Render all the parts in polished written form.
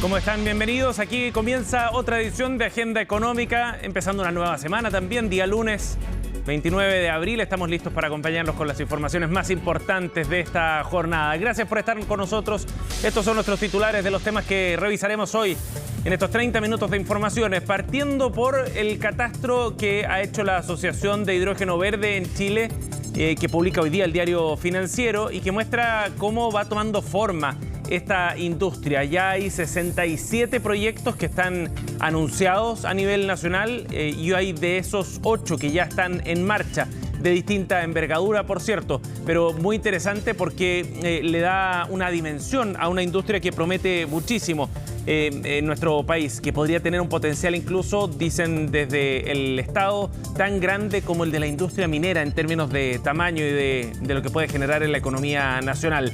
¿Cómo están? Bienvenidos. Aquí comienza otra edición de Agenda Económica, empezando una nueva semana también, día lunes 29 de abril. Estamos listos para acompañarnos con las informaciones más importantes de esta jornada. Gracias por estar con nosotros. Estos son nuestros titulares de los temas que revisaremos hoy en estos 30 minutos de informaciones, partiendo por el catastro que ha hecho la Asociación de Hidrógeno Verde en Chile, que publica hoy día el Diario Financiero y que muestra cómo va tomando forma esta industria. Ya hay 67 proyectos que están anunciados a nivel nacional y hay de esos 8 que ya están en marcha, de distinta envergadura, por cierto, pero muy interesante porque le da una dimensión a una industria que promete muchísimo en nuestro país, que podría tener un potencial incluso, dicen desde el Estado, tan grande como el de la industria minera en términos de tamaño y de lo que puede generar en la economía nacional.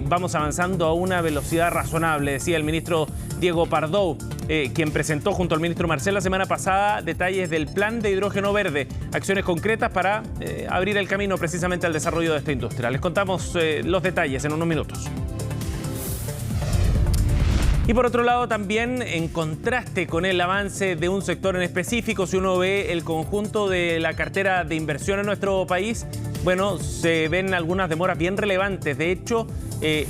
Vamos avanzando a una velocidad razonable, decía el ministro Diego Pardo, quien presentó junto al ministro Marcel la semana pasada detalles del plan de hidrógeno verde, acciones concretas para abrir el camino precisamente al desarrollo de esta industria. Les contamos los detalles en unos minutos. Y por otro lado, también en contraste con el avance de un sector en específico, si uno ve el conjunto de la cartera de inversión en nuestro país, bueno, se ven algunas demoras bien relevantes. De hecho,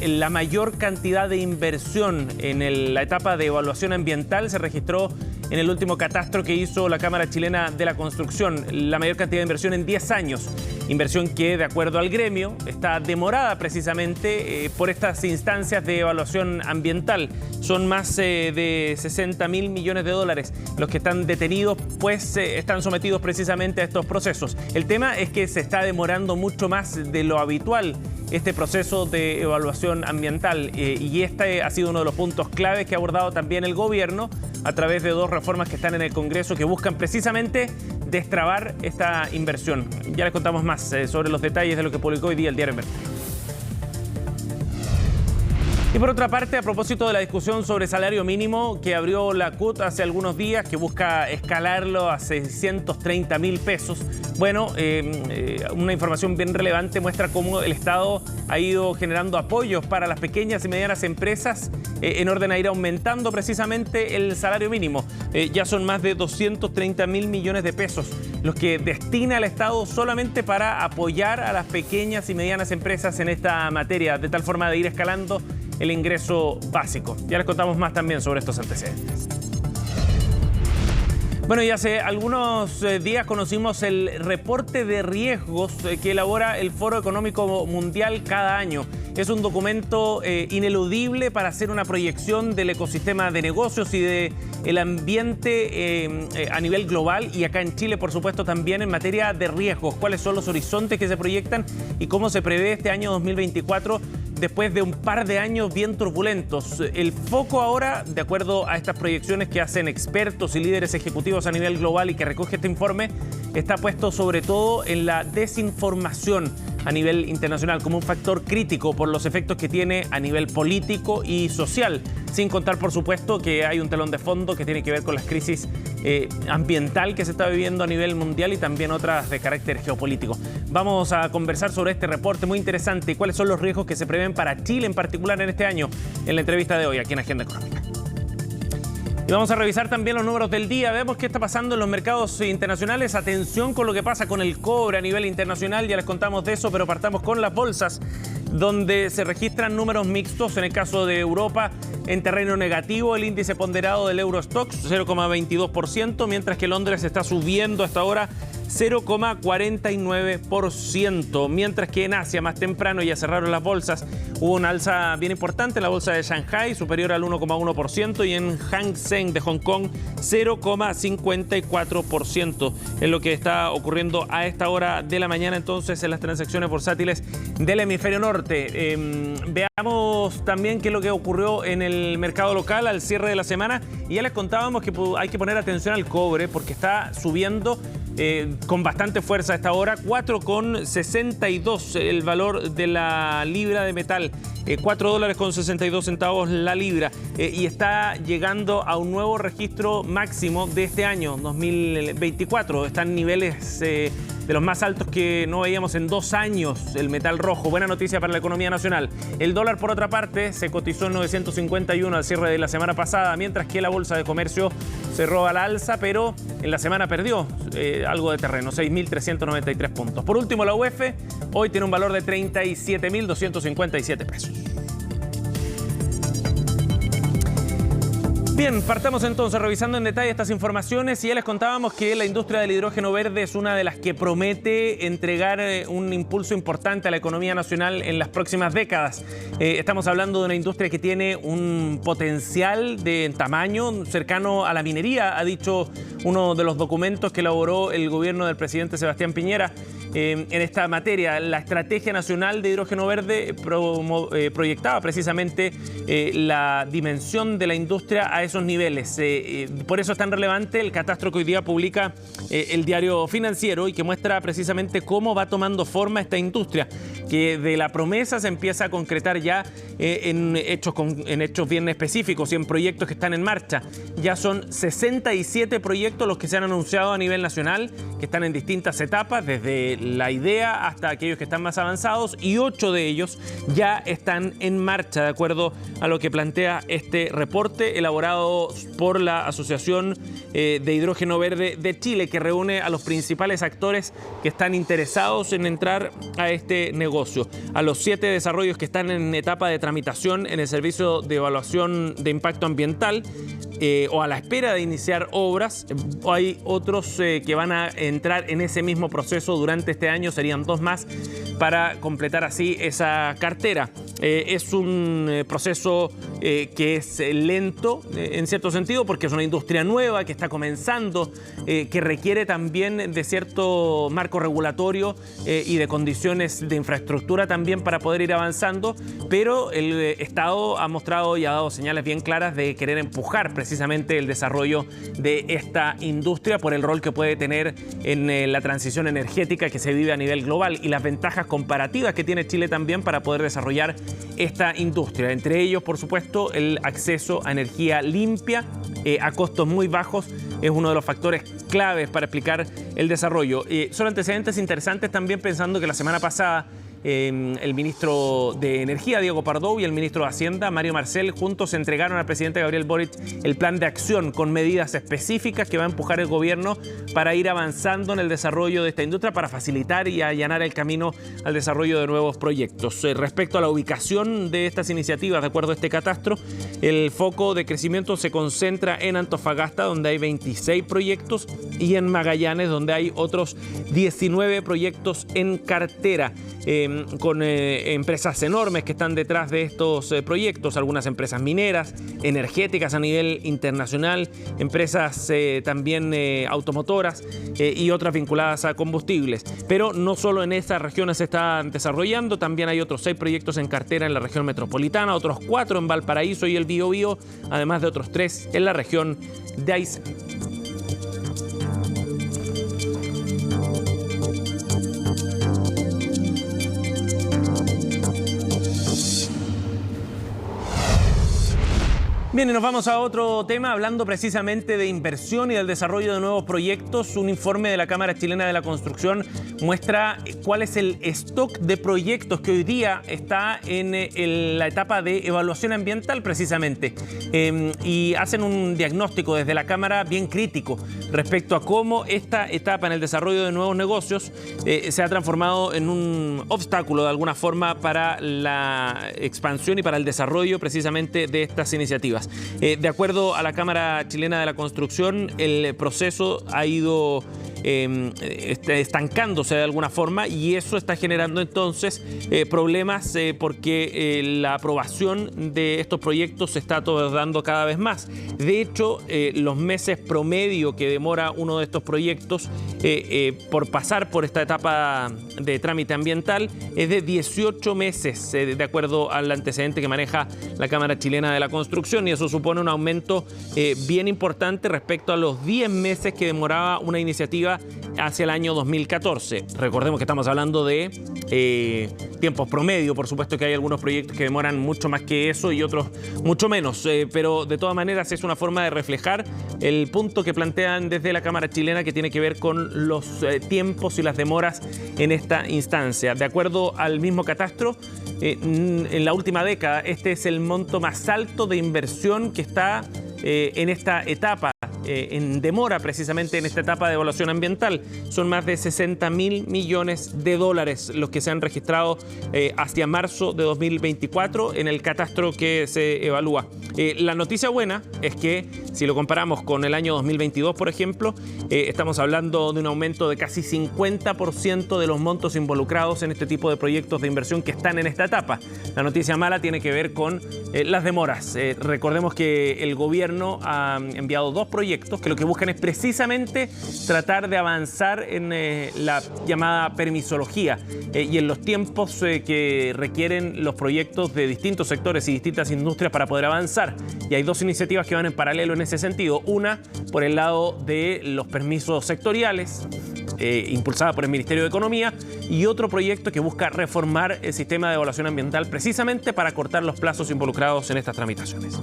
la mayor cantidad de inversión en la etapa de evaluación ambiental se registró en el último catastro que hizo la Cámara Chilena de la Construcción, la mayor cantidad de inversión en 10 años. Inversión que, de acuerdo al gremio, está demorada precisamente por estas instancias de evaluación ambiental. Son más de 60.000 millones de dólares los que están detenidos, pues están sometidos precisamente a estos procesos. El tema es que se está demorando mucho más de lo habitual este proceso de evaluación ambiental y este ha sido uno de los puntos claves que ha abordado también el gobierno a través de 2 reformas que están en el Congreso que buscan precisamente destrabar esta inversión. Ya les contamos más sobre los detalles de lo que publicó hoy día el Diario Mercurio. Y por otra parte, a propósito de la discusión sobre salario mínimo que abrió la CUT hace algunos días, que busca escalarlo a 630.000 pesos, bueno, una información bien relevante muestra cómo el Estado ha ido generando apoyos para las pequeñas y medianas empresas en orden a ir aumentando precisamente el salario mínimo. Ya son más de 230.000 millones de pesos los que destina el Estado solamente para apoyar a las pequeñas y medianas empresas en esta materia, de tal forma de ir escalando el ingreso básico. Ya les contamos más también sobre estos antecedentes. Bueno, y hace algunos días conocimos el reporte de riesgos que elabora el Foro Económico Mundial cada año. Es un documento ineludible para hacer una proyección del ecosistema de negocios y del ambiente a nivel global y acá en Chile, por supuesto, también en materia de riesgos. ¿Cuáles son los horizontes que se proyectan y cómo se prevé este año 2024 después de un par de años bien turbulentos? El foco ahora, de acuerdo a estas proyecciones que hacen expertos y líderes ejecutivos a nivel global y que recoge este informe, está puesto sobre todo en la desinformación a nivel internacional como un factor crítico por los efectos que tiene a nivel político y social, sin contar por supuesto que hay un telón de fondo que tiene que ver con las crisis ambiental que se está viviendo a nivel mundial y también otras de carácter geopolítico. Vamos a conversar sobre este reporte muy interesante y cuáles son los riesgos que se prevén para Chile en particular en este año en la entrevista de hoy aquí en Agenda Económica. Y vamos a revisar también los números del día. Vemos qué está pasando en los mercados internacionales. Atención con lo que pasa con el cobre a nivel internacional. Ya les contamos de eso, pero partamos con las bolsas, donde se registran números mixtos. En el caso de Europa, en terreno negativo, el índice ponderado del Eurostoxx 0,22%, mientras que Londres está subiendo hasta ahora 0,49%, mientras que en Asia, más temprano, ya cerraron las bolsas, hubo una alza bien importante en la bolsa de Shanghái, superior al 1,1%, y en Hang Seng de Hong Kong, 0,54%. Es lo que está ocurriendo a esta hora de la mañana, entonces, en las transacciones bursátiles del hemisferio norte. Veamos también qué es lo que ocurrió en el mercado local al cierre de la semana, y ya les contábamos que hay que poner atención al cobre, porque está subiendo con bastante fuerza a esta hora, 4,62 el valor de la libra de metal, $4.62 la libra, y está llegando a un nuevo registro máximo de este año 2024. Están niveles de los más altos que no veíamos en 2 años, el metal rojo. Buena noticia para la economía nacional. El dólar, por otra parte, se cotizó en 951 al cierre de la semana pasada, mientras que la Bolsa de Comercio cerró al alza, pero en la semana perdió algo de terreno, 6.393 puntos. Por último, la UF hoy tiene un valor de 37.257 pesos. Bien, partamos entonces revisando en detalle estas informaciones y ya les contábamos que la industria del hidrógeno verde es una de las que promete entregar un impulso importante a la economía nacional en las próximas décadas. Estamos hablando de una industria que tiene un potencial de tamaño cercano a la minería, ha dicho uno de los documentos que elaboró el gobierno del presidente Sebastián Piñera. En esta materia, la Estrategia Nacional de Hidrógeno Verde proyectaba precisamente la dimensión de la industria a esos niveles. Por eso es tan relevante el catastro que hoy día publica el Diario Financiero y que muestra precisamente cómo va tomando forma esta industria, que de la promesa se empieza a concretar ya en hechos bien específicos y en proyectos que están en marcha. Ya son 67 proyectos los que se han anunciado a nivel nacional, que están en distintas etapas, desde la idea hasta aquellos que están más avanzados, y 8 de ellos ya están en marcha, de acuerdo a lo que plantea este reporte elaborado por la Asociación de Hidrógeno Verde de Chile, que reúne a los principales actores que están interesados en entrar a este negocio. A los 7 desarrollos que están en etapa de tramitación en el Servicio de Evaluación de Impacto Ambiental, o a la espera de iniciar obras, hay otros que van a entrar en ese mismo proceso durante este año, serían 2 más para completar así esa cartera. Es un proceso que es lento en cierto sentido, porque es una industria nueva que está comenzando, que requiere también de cierto marco regulatorio y de condiciones de infraestructura también para poder ir avanzando, pero el Estado ha mostrado y ha dado señales bien claras de querer empujar precisamente el desarrollo de esta industria por el rol que puede tener en la transición energética que se vive a nivel global y las ventajas comparativas que tiene Chile también para poder desarrollar esta industria. Entre ellos, por supuesto, el acceso a energía limpia a costos muy bajos es uno de los factores claves para explicar el desarrollo. Son antecedentes interesantes también pensando que la semana pasada el ministro de Energía, Diego Pardo, y el ministro de Hacienda, Mario Marcel, juntos entregaron al presidente Gabriel Boric el plan de acción con medidas específicas que va a empujar el gobierno para ir avanzando en el desarrollo de esta industria, para facilitar y allanar el camino al desarrollo de nuevos proyectos. Respecto a la ubicación de estas iniciativas, de acuerdo a este catastro, el foco de crecimiento se concentra en Antofagasta, donde hay 26 proyectos, y en Magallanes, donde hay otros 19 proyectos en cartera. Con empresas enormes que están detrás de estos proyectos, algunas empresas mineras, energéticas a nivel internacional, empresas también automotoras y otras vinculadas a combustibles. Pero no solo en esas regiones se están desarrollando, también hay otros 6 proyectos en cartera en la región metropolitana, otros 4 en Valparaíso y el Biobío, además de otros 3 en la región de Aysén. Bien, y nos vamos a otro tema, hablando precisamente de inversión y del desarrollo de nuevos proyectos. Un informe de la Cámara Chilena de la Construcción muestra cuál es el stock de proyectos que hoy día está en la etapa de evaluación ambiental precisamente. Y hacen un diagnóstico desde la Cámara bien crítico respecto a cómo esta etapa en el desarrollo de nuevos negocios se ha transformado en un obstáculo de alguna forma para la expansión y para el desarrollo precisamente de estas iniciativas. De acuerdo a la Cámara Chilena de la Construcción, el proceso ha ido estancándose de alguna forma, y eso está generando entonces problemas porque la aprobación de estos proyectos se está tardando cada vez más. De hecho, los meses promedio que demora uno de estos proyectos por pasar por esta etapa de trámite ambiental es de 18 meses, de acuerdo al antecedente que maneja la Cámara Chilena de la Construcción, y eso supone un aumento bien importante respecto a los 10 meses que demoraba una iniciativa significativa hacia el año 2014. Recordemos que estamos hablando de tiempos promedio. Por supuesto que hay algunos proyectos que demoran mucho más que eso y otros mucho menos, pero de todas maneras es una forma de reflejar el punto que plantean desde la Cámara chilena, que tiene que ver con los tiempos y las demoras en esta instancia. De acuerdo al mismo catastro, en la última década este es el monto más alto de inversión que está en esta etapa, en demora precisamente en esta etapa de evaluación ambiental. Son más de 60.000 millones de dólares los que se han registrado hacia marzo de 2024 en el catastro que se evalúa. La noticia buena es que si lo comparamos con el año 2022, por ejemplo, estamos hablando de un aumento de casi 50% de los montos involucrados en este tipo de proyectos de inversión que están en esta etapa. La noticia mala tiene que ver con las demoras. Recordemos que el gobierno ha enviado 2 proyectos que lo que buscan es precisamente tratar de avanzar en la llamada permisología y en los tiempos que requieren los proyectos de distintos sectores y distintas industrias para poder avanzar. Y hay 2 iniciativas que van en paralelo en ese sentido. Una, por el lado de los permisos sectoriales, impulsada por el Ministerio de Economía, y otro proyecto que busca reformar el sistema de evaluación ambiental precisamente para cortar los plazos involucrados en estas tramitaciones.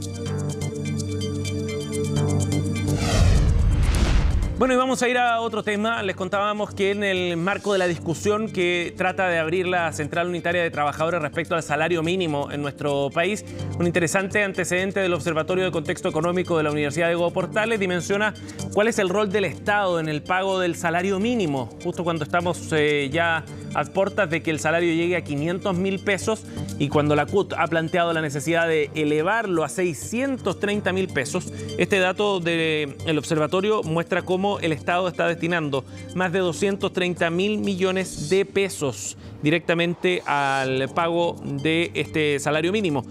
Bueno, y vamos a ir a otro tema. Les contábamos que en el marco de la discusión que trata de abrir la Central Unitaria de Trabajadores respecto al salario mínimo en nuestro país, un interesante antecedente del Observatorio de Contexto Económico de la Universidad de Diego Portales dimensiona cuál es el rol del Estado en el pago del salario mínimo, justo cuando estamos ya a puertas de que el salario llegue a 500.000 pesos y cuando la CUT ha planteado la necesidad de elevarlo a 630.000 pesos. Este dato del observatorio muestra cómo el Estado está destinando más de 230.000 millones de pesos directamente al pago de este salario mínimo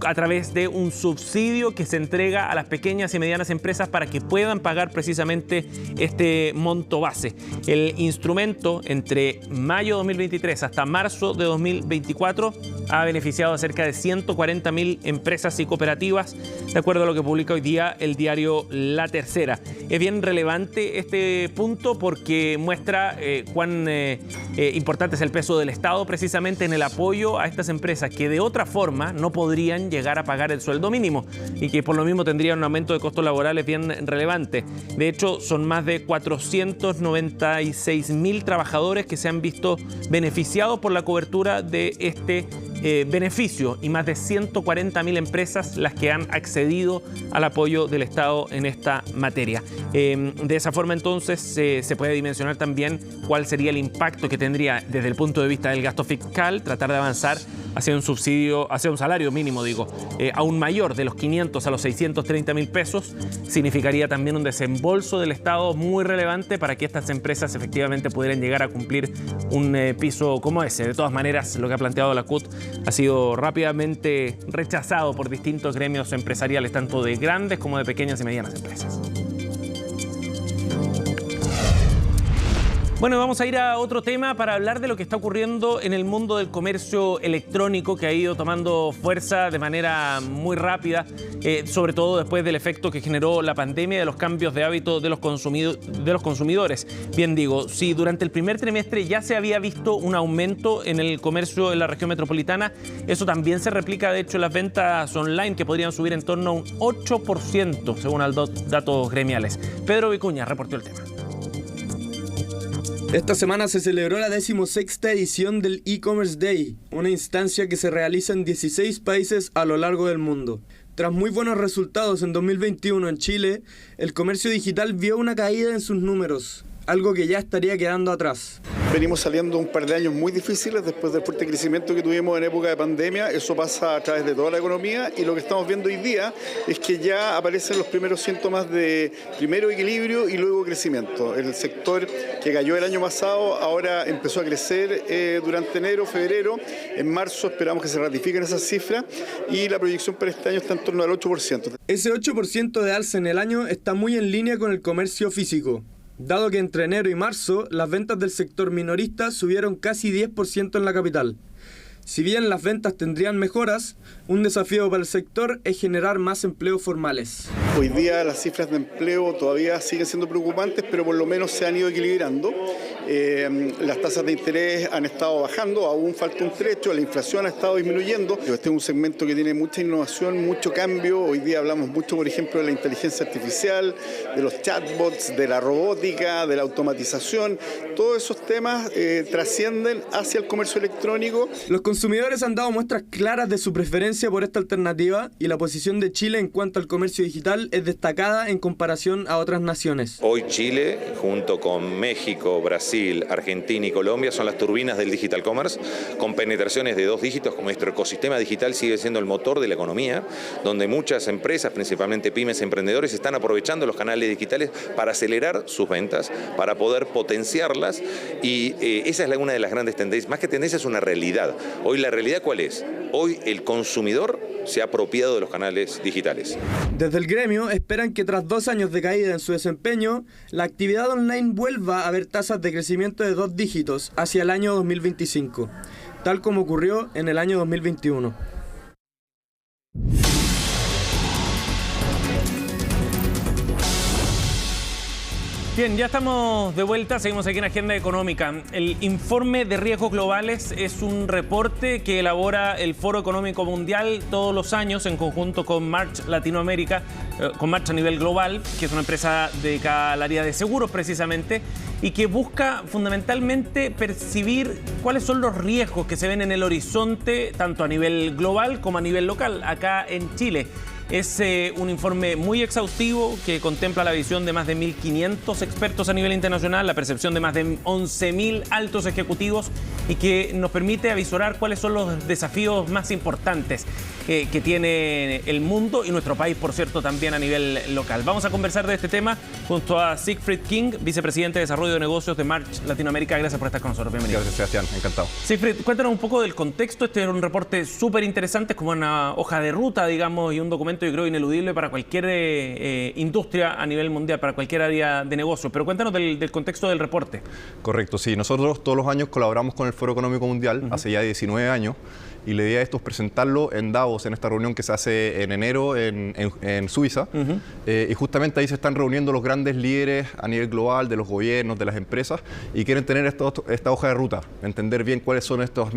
a través de un subsidio que se entrega a las pequeñas y medianas empresas para que puedan pagar precisamente este monto base. El instrumento entre mayo de 2023 hasta marzo de 2024 ha beneficiado a cerca de 140.000 empresas y cooperativas, de acuerdo a lo que publica hoy día el diario La Tercera. Es bien relevante este punto porque muestra cuán importante es el peso del Estado precisamente en el apoyo a estas empresas que de otra forma no podrían llegar a pagar el sueldo mínimo y que por lo mismo tendrían un aumento de costos laborales bien relevante. De hecho, son más de 496.000 trabajadores que se han visto beneficiados por la cobertura de este beneficio y más de 140.000 empresas las que han accedido al apoyo del Estado en esta materia. De esa forma entonces se puede dimensionar también cuál sería el impacto que tendría desde el punto de vista del gasto fiscal tratar de avanzar hacia un subsidio, hacia un salario mínimo, aún mayor, de los 500 a los 630.000 pesos. Significaría también un desembolso del Estado muy relevante para que estas empresas efectivamente pudieran llegar a cumplir un piso como ese. De todas maneras, lo que ha planteado la CUT ha sido rápidamente rechazado por distintos gremios empresariales, tanto de grandes como de pequeñas y medianas empresas. Bueno, vamos a ir a otro tema para hablar de lo que está ocurriendo en el mundo del comercio electrónico, que ha ido tomando fuerza de manera muy rápida, sobre todo después del efecto que generó la pandemia y de los cambios de hábito de los consumidores. Bien digo, si durante el primer trimestre ya se había visto un aumento en el comercio en la región metropolitana, eso también se replica de hecho en las ventas online, que podrían subir en torno a un 8% según los datos gremiales. Pedro Vicuña reportó el tema. Esta semana se celebró la 16ª edición del E-Commerce Day, una instancia que se realiza en 16 países a lo largo del mundo. Tras muy buenos resultados en 2021 en Chile, el comercio digital vio una caída en sus números, algo que ya estaría quedando atrás. Venimos saliendo un par de años muy difíciles después del fuerte crecimiento que tuvimos en época de pandemia. Eso pasa a través de toda la economía y lo que estamos viendo hoy día es que ya aparecen los primeros síntomas de primero equilibrio y luego crecimiento. El sector que cayó el año pasado ahora empezó a crecer durante enero, febrero. En marzo esperamos que se ratifiquen esas cifras y la proyección para este año está en torno al 8%. Ese 8% de alza en el año está muy en línea con el comercio físico, dado que entre enero y marzo las ventas del sector minorista subieron casi 10% en la capital. Si bien las ventas tendrían mejoras, un desafío para el sector es generar más empleos formales. Hoy día las cifras de empleo todavía siguen siendo preocupantes, pero por lo menos se han ido equilibrando. Las tasas de interés han estado bajando, aún falta un trecho, la inflación ha estado disminuyendo. Este es un segmento que tiene mucha innovación, mucho cambio. Hoy día hablamos mucho, por ejemplo, de la inteligencia artificial, de los chatbots, de la robótica, de la automatización. Todos esos temas trascienden hacia el comercio electrónico. Los consumidores han dado muestras claras de su preferencia por esta alternativa y la posición de Chile en cuanto al comercio digital es destacada en comparación a otras naciones. Hoy Chile, junto con México, Brasil, Argentina y Colombia, son las turbinas del digital commerce, con penetraciones de 2 dígitos. Como nuestro ecosistema digital sigue siendo el motor de la economía, donde muchas empresas, principalmente pymes, emprendedores, están aprovechando los canales digitales para acelerar sus ventas, para poder potenciarlas, y esa es una de las grandes tendencias. Más que tendencia, es una realidad. Hoy la realidad, ¿cuál es? Hoy el consumidor se ha apropiado de los canales digitales. Desde el gremio esperan que tras 2 años de caída en su desempeño, la actividad online vuelva a ver tasas de crecimiento de 2 dígitos hacia el año 2025, tal como ocurrió en el año 2021. Bien, ya estamos de vuelta, seguimos aquí en Agenda Económica. El informe de riesgos globales es un reporte que elabora el Foro Económico Mundial todos los años en conjunto con March Latinoamérica, con March a nivel global, que es una empresa dedicada al área de seguros precisamente, y que busca fundamentalmente percibir cuáles son los riesgos que se ven en el horizonte, tanto a nivel global como a nivel local, acá en Chile. Es un informe muy exhaustivo que contempla la visión de más de 1.500 expertos a nivel internacional, la percepción de más de 11.000 altos ejecutivos y que nos permite avisorar cuáles son los desafíos más importantes que tiene el mundo y nuestro país, por cierto, también a nivel local. Vamos a conversar de este tema junto a Siegfried King, vicepresidente de Desarrollo de Negocios de March Latinoamérica. Gracias por estar con nosotros. Bienvenido. Gracias, Sebastián. Encantado. Siegfried, cuéntanos un poco del contexto. Este es un reporte súper interesante, es como una hoja de ruta, digamos, y un documento, yo creo, ineludible para cualquier industria a nivel mundial, para cualquier área de negocio. Pero cuéntanos del contexto del reporte. Correcto, sí. Nosotros todos los años colaboramos con el Foro Económico Mundial, hace ya 19 años, y la idea de esto es presentarlo en Davos, en esta reunión que se hace en enero en Suiza. Y justamente ahí se están reuniendo los grandes líderes a nivel global, de los gobiernos, de las empresas, y quieren tener esta hoja de ruta, entender bien cuáles son estas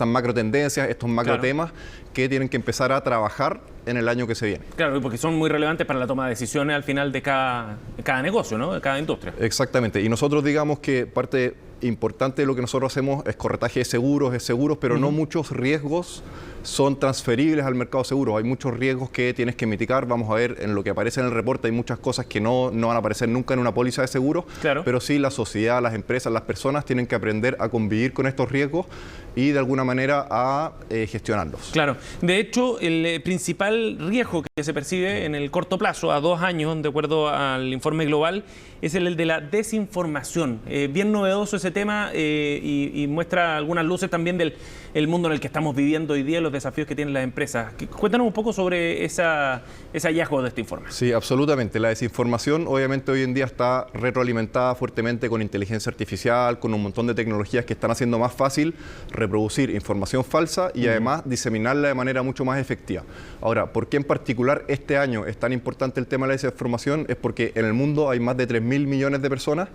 macro tendencias, estos macro temas que tienen que empezar a trabajar en el año que se viene. Claro, porque son muy relevantes para la toma de decisiones al final de cada negocio, ¿no? De cada industria. Exactamente. Y nosotros digamos que parte importante de lo que nosotros hacemos es corretaje de seguros, pero no muchos riesgos son transferibles al mercado seguro. Hay muchos riesgos que tienes que mitigar. Vamos a ver en lo que aparece en el reporte, hay muchas cosas que no van a aparecer nunca en una póliza de seguro, pero sí la sociedad, las empresas, las personas tienen que aprender a convivir con estos riesgos y de alguna manera a gestionarlos. Claro. De hecho, el principal riesgo que se percibe en el corto plazo, a 2 años, de acuerdo al informe global, es el de la desinformación. Bien novedoso ese tema y muestra algunas luces también del mundo en el que estamos viviendo hoy día, los desafíos que tienen las empresas. Cuéntanos un poco sobre ese hallazgo de este informe. Sí, absolutamente. La desinformación obviamente hoy en día está retroalimentada fuertemente con inteligencia artificial, con un montón de tecnologías que están haciendo más fácil reproducir información falsa y además diseminarla de manera mucho más efectiva. Ahora, ¿por qué en particular este año es tan importante el tema de la desinformación? Es porque en el mundo hay más de 3.000 millones de personas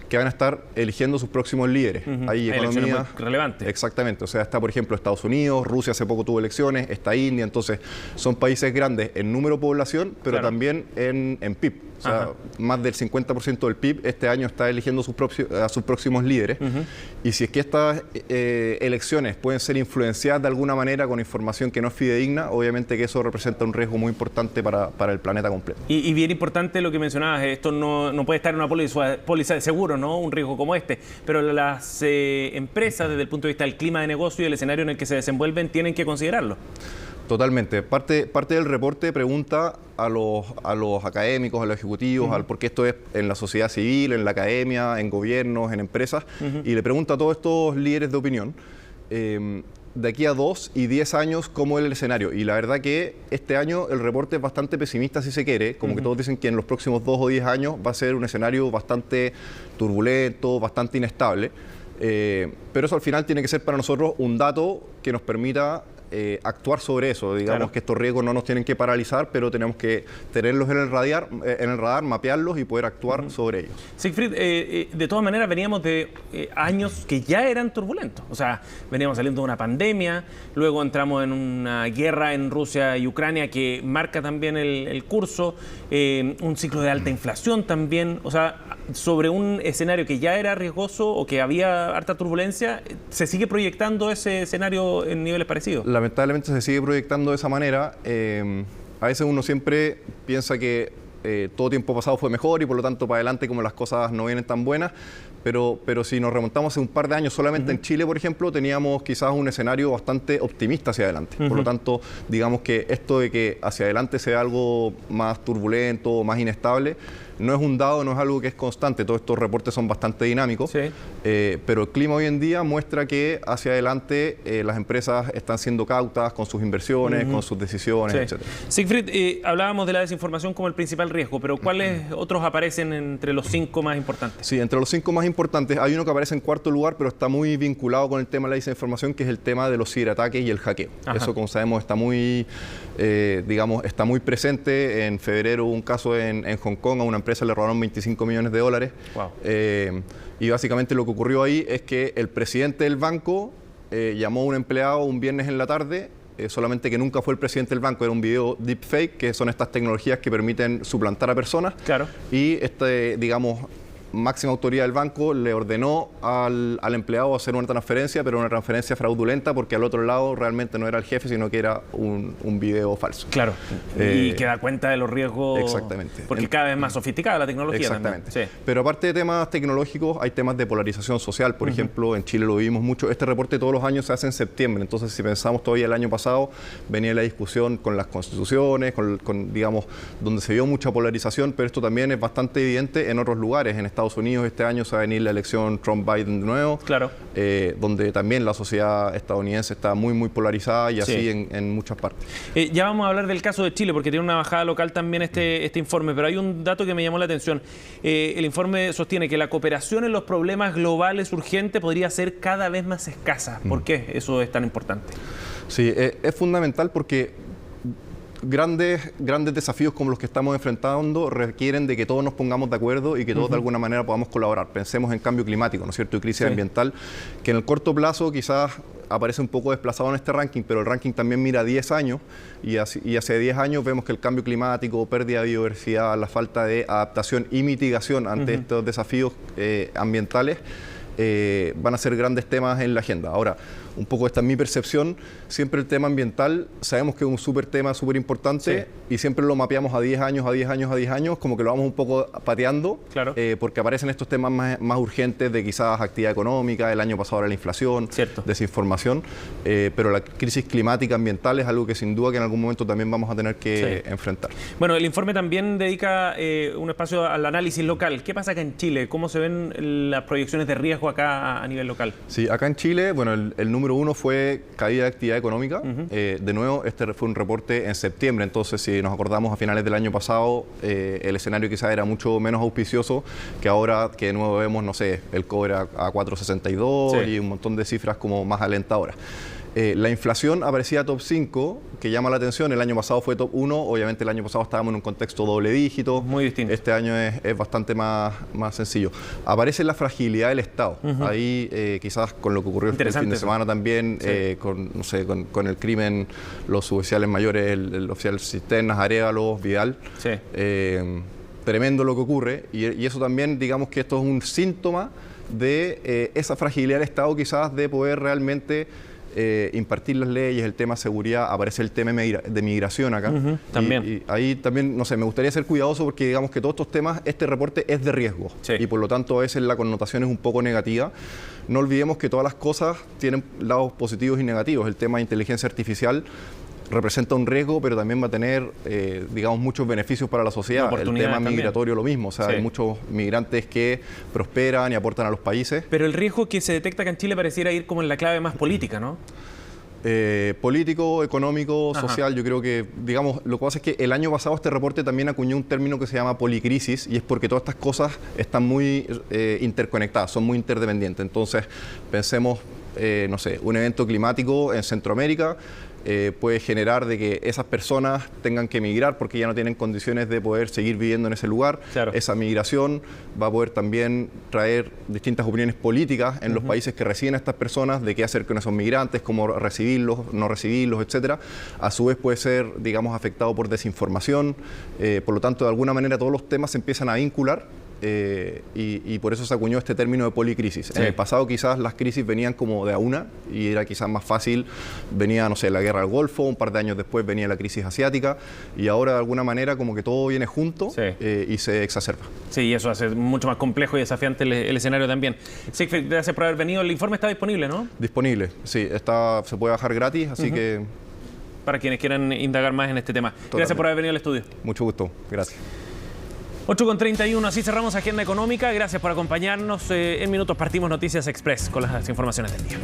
que van a estar eligiendo sus próximos líderes. Hay economías relevantes. Exactamente. O sea, está por ejemplo Estados Unidos, Rusia hace poco tuvo elecciones, está India. Entonces, son países grandes en número de población, pero también en PIB. O sea, más del 50% del PIB este año está eligiendo a sus próximos líderes. Y si es que estas elecciones pueden ser influenciadas de alguna manera con información que no es fidedigna, obviamente que eso representa un riesgo muy importante para el planeta completo. Y bien importante lo que mencionabas, esto no puede estar en una póliza de seguro, ¿no? Un riesgo como este, pero las empresas, desde el punto de vista del clima de negocio y el escenario en el que se desenvuelven, tienen que considerarlo. Totalmente. Parte del reporte pregunta a los académicos, a los ejecutivos, porque esto es en la sociedad civil, en la academia, en gobiernos, en empresas, y le pregunta a todos estos líderes de opinión, de aquí a 2 y 10 años, ¿cómo es el escenario? Y la verdad que este año el reporte es bastante pesimista, si se quiere, como que todos dicen que en los próximos 2 o 10 años va a ser un escenario bastante turbulento, bastante inestable. Pero eso al final tiene que ser para nosotros un dato que nos permita actuar sobre eso. Digamos que estos riesgos no nos tienen que paralizar, pero tenemos que tenerlos en el radar, mapearlos y poder actuar sobre ellos. Siegfried, de todas maneras veníamos de años que ya eran turbulentos. O sea, veníamos saliendo de una pandemia, luego entramos en una guerra en Rusia y Ucrania que marca también el curso, un ciclo de alta inflación también. O sea, sobre un escenario que ya era riesgoso o que había harta turbulencia, ¿se sigue proyectando ese escenario en niveles parecidos? Lamentablemente se sigue proyectando de esa manera. A veces uno siempre piensa que todo tiempo pasado fue mejor y por lo tanto para adelante como las cosas no vienen tan buenas, pero si nos remontamos hace un par de años, solamente en Chile, por ejemplo, teníamos quizás un escenario bastante optimista hacia adelante. Por lo tanto, digamos que esto de que hacia adelante sea algo más turbulento, más inestable, no es un dado, no es algo que es constante. Todos estos reportes son bastante dinámicos, pero el clima hoy en día muestra que hacia adelante las empresas están siendo cautas con sus inversiones, con sus decisiones, etc. Siegfried, hablábamos de la desinformación como el principal riesgo, pero ¿cuáles otros aparecen entre los 5 más importantes? Sí, entre los 5 más importantes hay uno que aparece en cuarto lugar, pero está muy vinculado con el tema de la desinformación, que es el tema de los ciberataques y el hackeo. Eso, como sabemos, está muy, está muy presente. En febrero hubo un caso en Hong Kong, a una empresa le robaron $25 millones. Wow. Y básicamente lo que ocurrió ahí es que el presidente del banco llamó a un empleado un viernes en la tarde, solamente que nunca fue el presidente del banco, era un video deepfake, que son estas tecnologías que permiten suplantar a personas. Claro. Y máxima autoridad del banco le ordenó al empleado hacer una transferencia, pero una transferencia fraudulenta, porque al otro lado realmente no era el jefe, sino que era un video falso. Claro, y que da cuenta de los riesgos. Exactamente. Porque cada vez más sofisticada la tecnología. Exactamente. También. Sí. Pero aparte de temas tecnológicos, hay temas de polarización social. Por ejemplo, en Chile lo vivimos mucho. Este reporte todos los años se hace en septiembre. Entonces, si pensamos todavía el año pasado, venía la discusión con las constituciones, con digamos, donde se vio mucha polarización, pero esto también es bastante evidente en otros lugares. En Estados Unidos este año se va a venir la elección Trump-Biden de nuevo, claro. Donde también la sociedad estadounidense está muy, muy polarizada y así en muchas partes. Ya vamos a hablar del caso de Chile, porque tiene una bajada local también este informe, pero hay un dato que me llamó la atención. El informe sostiene que la cooperación en los problemas globales urgentes podría ser cada vez más escasa. ¿Por qué eso es tan importante? Sí, es fundamental porque grandes desafíos como los que estamos enfrentando requieren de que todos nos pongamos de acuerdo y que todos de alguna manera podamos colaborar. Pensemos en cambio climático, ¿no es cierto?, y crisis ambiental, que en el corto plazo quizás aparece un poco desplazado en este ranking, pero el ranking también mira 10 años y hace 10 años vemos que el cambio climático, pérdida de biodiversidad, la falta de adaptación y mitigación ante estos desafíos ambientales van a ser grandes temas en la agenda. Ahora, un poco esta es mi percepción, siempre el tema ambiental, sabemos que es un tema súper importante y siempre lo mapeamos a 10 años, como que lo vamos un poco pateando, claro. Porque aparecen estos temas más urgentes de quizás actividad económica, el año pasado era la inflación, desinformación, pero la crisis climática ambiental es algo que sin duda que en algún momento también vamos a tener que enfrentar. Bueno, el informe también dedica un espacio al análisis local. ¿Qué pasa acá en Chile? ¿Cómo se ven las proyecciones de riesgo acá a nivel local? Sí, acá en Chile, bueno, el número uno fue caída de actividad económica. De nuevo, este fue un reporte en septiembre, entonces si nos acordamos a finales del año pasado, el escenario quizás era mucho menos auspicioso que ahora, que de nuevo vemos, no sé, el cobre a 4.62 y un montón de cifras como más alentadoras. La inflación aparecía top 5, que llama la atención. El año pasado fue top 1. Obviamente el año pasado estábamos en un contexto doble dígito. Muy distinto. Este año es bastante más sencillo. Aparece la fragilidad del Estado. Ahí quizás con lo que ocurrió el fin de semana también, con el crimen, los suboficiales mayores, el oficial Cisternas, Arévalos, Vidal. Tremendo lo que ocurre. Y eso también, digamos que esto es un síntoma de esa fragilidad del Estado, quizás de poder realmente impartir las leyes, el tema seguridad, aparece el tema de migración acá. También. Y ahí también, no sé, me gustaría ser cuidadoso porque digamos que todos estos temas, este reporte es de riesgo y por lo tanto a veces la connotación es un poco negativa. No olvidemos que todas las cosas tienen lados positivos y negativos. El tema de inteligencia artificial representa un riesgo, pero también va a tener, digamos, muchos beneficios para la sociedad. El tema migratorio lo mismo, o sea, hay muchos migrantes que prosperan y aportan a los países. Pero el riesgo que se detecta acá en Chile pareciera ir como en la clave más política, ¿no? Político, económico, social. Yo creo que, digamos, lo que pasa es que el año pasado este reporte también acuñó un término que se llama policrisis, y es porque todas estas cosas están muy interconectadas, son muy interdependientes. Entonces, pensemos, no sé, un evento climático en Centroamérica puede generar de que esas personas tengan que emigrar porque ya no tienen condiciones de poder seguir viviendo en ese lugar. Claro. Esa migración va a poder también traer distintas opiniones políticas en los países que reciben a estas personas, de qué hacer con esos migrantes, cómo recibirlos, no recibirlos, etcétera. A su vez puede ser, digamos, afectado por desinformación. Por lo tanto, de alguna manera todos los temas se empiezan a vincular. Y por eso se acuñó este término de policrisis. En el pasado quizás las crisis venían como de a una y era quizás más fácil, venía, no sé, la guerra del Golfo, un par de años después venía la crisis asiática, y ahora de alguna manera como que todo viene junto y se exacerba. Sí, y eso hace mucho más complejo y desafiante el escenario también. Siegfried, gracias por haber venido. El informe está disponible, ¿no? Disponible, sí, se puede bajar gratis, así que... Para quienes quieran indagar más en este tema. Totalmente. Gracias por haber venido al estudio. Mucho gusto, gracias. 8:31, así cerramos Agenda Económica. Gracias por acompañarnos. En minutos partimos Noticias Express con las informaciones del día.